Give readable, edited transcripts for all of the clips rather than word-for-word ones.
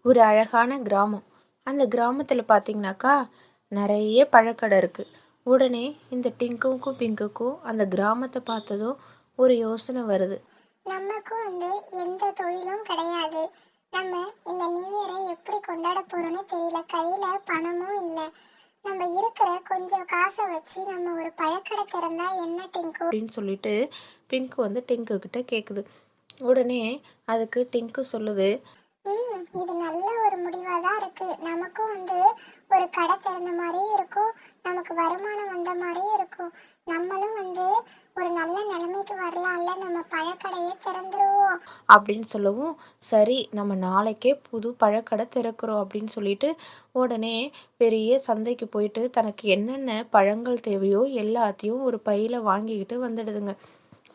ஒரு அழகான கிராமம். அந்த கிராமத்தில் பார்த்தீங்கன்னாக்கா நிறைய பழக்கடை இருக்குது. உடனே இந்த டிங்குக்கும் பிங்குக்கும் அந்த கிராமத்தை பார்த்ததும் ஒரு யோசனை வருது. நமக்கும் எந்த தொழிலும் கிடையாது. நம்ம இந்த நியூ இயரை எப்படி கொண்டாட போறோம்னு தெரியல. கையில பணமும் இல்லை. நம்ம இருக்கிற கொஞ்சம் காசை வச்சு நம்ம ஒரு பழக்கடை திறந்தா என்ன டிங்கு அப்படின்னு சொல்லிட்டு பிங்கு டிங்கு கிட்ட கேட்குது. உடனே அதுக்கு டிங்கு சொல்லுது, இது நல்ல ஒரு முடிவாக தான் இருக்கு. நமக்கும் ஒரு கடை திறந்த மாதிரியும் இருக்கும், நமக்கு வருமானம் வந்த மாதிரியும் இருக்கும். நம்மளும் ஒரு நல்ல நிலைமைக்கு வரலாம்ல, நம்ம பழக்கடையே திறந்துருவோம் அப்படின்னு சொல்லவும், சரி நம்ம நாளைக்கே புது பழக்கடை திறக்கிறோம் அப்படின்னு சொல்லிட்டு உடனே பெரிய சந்தைக்கு போயிட்டு தனக்கு என்னென்ன பழங்கள் தேவையோ எல்லாத்தையும் ஒரு பையில வாங்கிக்கிட்டு வந்துடுதுங்க.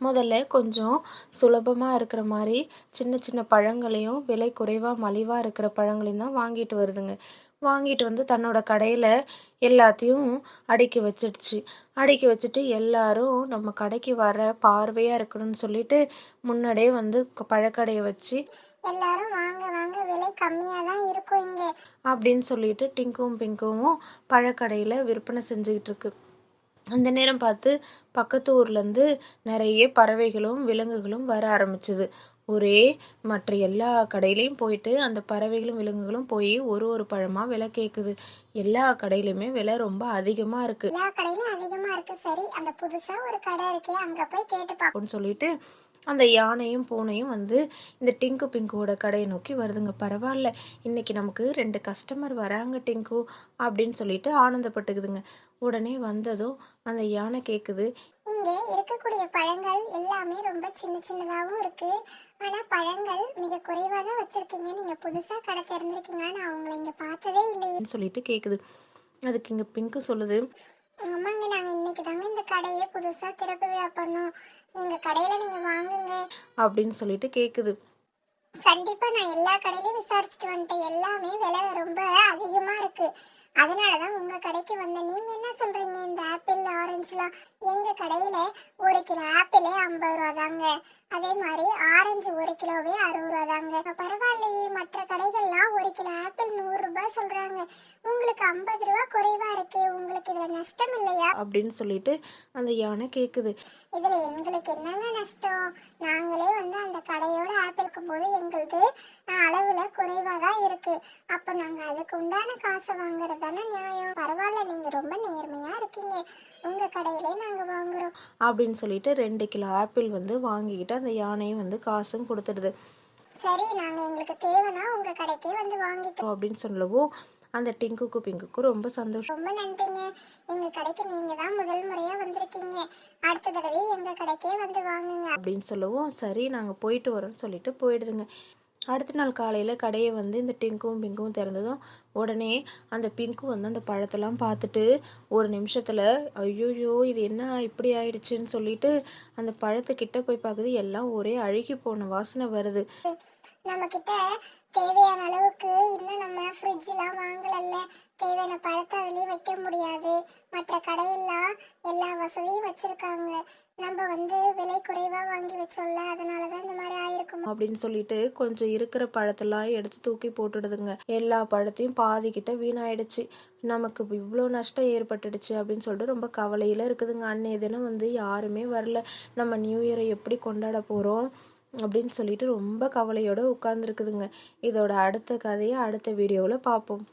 முதல்ல கொஞ்சம் சுலபமாக இருக்கிற மாதிரி சின்ன சின்ன பழங்களையும் விலை குறைவாக மலிவாக இருக்கிற பழங்களையும் தான் வாங்கிட்டு வருதுங்க. வாங்கிட்டு தன்னோட கடையில் எல்லாத்தையும் அடுக்கி வச்சிடுச்சு. அடுக்கி வச்சுட்டு எல்லாரும் நம்ம கடைக்கு வர பார்வையாக இருக்கணும்னு சொல்லிட்டு முன்னாடியே பழக்கடையை வச்சு எல்லாரும் வாங்க வாங்க, விலை கம்மியாக தான் இருக்கும் இங்கே அப்படின்னு சொல்லிட்டு டிங்கும் பிங்கவும் பழக்கடையில் விற்பனை செஞ்சுக்கிட்டு இருக்கு. அந்த நேரம் பார்த்து பக்கத்து ஊர்லேருந்து நிறைய பறவைகளும் விலங்குகளும் வர ஆரம்பிச்சுது. மற்ற எல்லா கடையிலையும் போயிட்டு அந்த பறவைகளும் விலங்குகளும் போய் ஒரு பழமாக விலை கேட்குது. எல்லா கடையிலுமே விலை ரொம்ப அதிகமாக இருக்குது. எல்லா கடையிலும் அதிகமாக இருக்குது. சரி, அந்த புதுசாக ஒரு கடை இருக்கே, அங்கே போய் கேட்டு பார்ப்போம்னு சொல்லிட்டு அந்த யானையும் பூனையும் இந்த டிங்கு பிங்குவோட கடையை நோக்கி வருதுங்க. பரவாயில்ல, இன்னைக்கு நமக்கு 2 கஸ்டமர் வராங்க டிங்கு அப்படின்னு சொல்லிட்டு ஆனந்தப்பட்டுக்குதுங்க. உடனே வந்ததும் அந்த யானை கேட்குது, இங்கே இருக்கக்கூடிய பழங்கள் எல்லாமே ரொம்ப சின்ன சின்னதாகவும் இருக்கு. ஆனா பழங்கள் மிக குறைவாக தான் வச்சிருக்கீங்க. நீங்க புதுசா கடை திறந்திருக்கீங்க, நான் உங்களை இங்க பார்த்ததே இல்லையே சொல்லிட்டு கேட்குது. அதுக்கு இங்க பிங்கு சொல்லுது, ஆமாங்க, நாங்க இன்னைக்கு தாங்க இந்த கடையை புதுசா திறப்பு விழா பண்ணோம். எங்க கடையில நீங்க வாங்குங்க அப்படின்னு சொல்லிட்டு கேட்குது. கண்டிப்பா நான் எல்லா கடையிலயும் விசாரிச்சுட்டு வந்துட்டேன். எல்லாமே விலை ரொம்ப அதிகமா இருக்கு. அதனாலதான் உங்க கடைக்கு வந்தேன். நீங்க என்ன சொல்றீங்க? இந்த ஆப்பிள் ஆரஞ்சுலாம் எங்க கடையில 1 கிலோ ஆப்பிளே 50 ரூபா தாங்க. அதே மாதிரி ஆரஞ்சு 1 கிலோவே 60 ரூபா தாங்க. பரவாயில்லையே, மற்ற கடைகள்லாம் 1 கிலோ ஆப்பிள் 100 ரூபாய் சொல்றாங்க. உங்களுக்கு 50 ரூபா குறைவா இருக்கே, உங்களுக்கு இதுல நஷ்டம் இல்லையா அப்படின்னு சொல்லிட்டு அந்த யானை கேக்குது. இதுல எங்களுக்கு என்னங்க நஷ்டம்? நாங்களே அந்த கடையோட ஆப்பிளுக்கு போது எங்களுக்கு அளவுல குறைவா தான் இருக்கு. அப்ப நாங்க அதுக்கு உண்டான காசை வாங்குறது தானே நியாயம். பரவாயில்ல, நீங்க ரொம்ப நேர்மையா இருக்கீங்க. உங்க கடையிலே நாங்க வாங்குறோம் அப்படின்னு சொல்லிட்டு 2 கிலோ ஆப்பிள் வாங்கிக்கிட்டு அந்த யானையும் காசும் கொடுத்துடுது. சரி, நாங்க எங்களுக்கு தேவைன்னா உங்க கடைக்கே வாங்கிக்கிறோம் அப்படின்னு சொல்லவும் அந்த டிங்குக்கு பிங்குக்கும் ரொம்ப சந்தோஷம். ரொம்ப நன்றிங்க, எங்க கடைக்கு நீங்க தான் முதல் முறையா வந்திருக்கீங்க. அடுத்த தடவை எங்க கடைக்கே வாங்குங்க அப்படின்னு சொல்லவும், சரி நாங்க போயிட்டு வரோம்னு சொல்லிட்டு போயிடுதுங்க. அடுத்த நாள் காலையில் கடையை இந்த டிங்கும் பிங்கும் திறந்ததும் உடனே அந்த பிங்கு அந்த பழத்தெல்லாம் பார்த்துட்டு ஒரு நிமிஷத்தில் ஐயோயோ இது என்ன இப்படி ஆயிடுச்சுன்னு சொல்லிட்டு அந்த பழத்துக்கிட்ட போய் பார்க்குது. எல்லாம் ஒரே அழுகி போன வாசனை வருது. நம்ம கிட்ட தேவையான அளவுக்கு இன்னும் நம்ம ஃப்ரிட்ஜ்லாம் வாங்கலல்ல, தேவையான பழத்தை அதுலேயே வைக்க முடியாது. மற்ற கடையெல்லாம் எல்லா வசதியும் வச்சிருக்காங்க. நம்ம விலை குறைவா வாங்கி வச்சோம்ல, அதனாலதான் இந்த மாதிரி ஆயிருக்கும் அப்படின்னு சொல்லிட்டு கொஞ்சம் இருக்கிற பழத்தெல்லாம் எடுத்து தூக்கி போட்டுடுதுங்க. எல்லா பழத்தையும் பாதிக்கிட்ட வீணாயிடுச்சு. நமக்கு இவ்வளோ நஷ்டம் ஏற்பட்டுடுச்சு அப்படின்னு சொல்லிட்டு ரொம்ப கவலையில இருக்குதுங்க. அன்னைய தினம் யாருமே வரல. நம்ம நியூ இயரை எப்படி கொண்டாட போறோம் அப்படின்னு சொல்லிட்டு ரொம்ப கவலையோட உட்கார்ந்துருக்குதுங்க. இதோட அடுத்த கதையை அடுத்த வீடியோவில் பார்ப்போம்.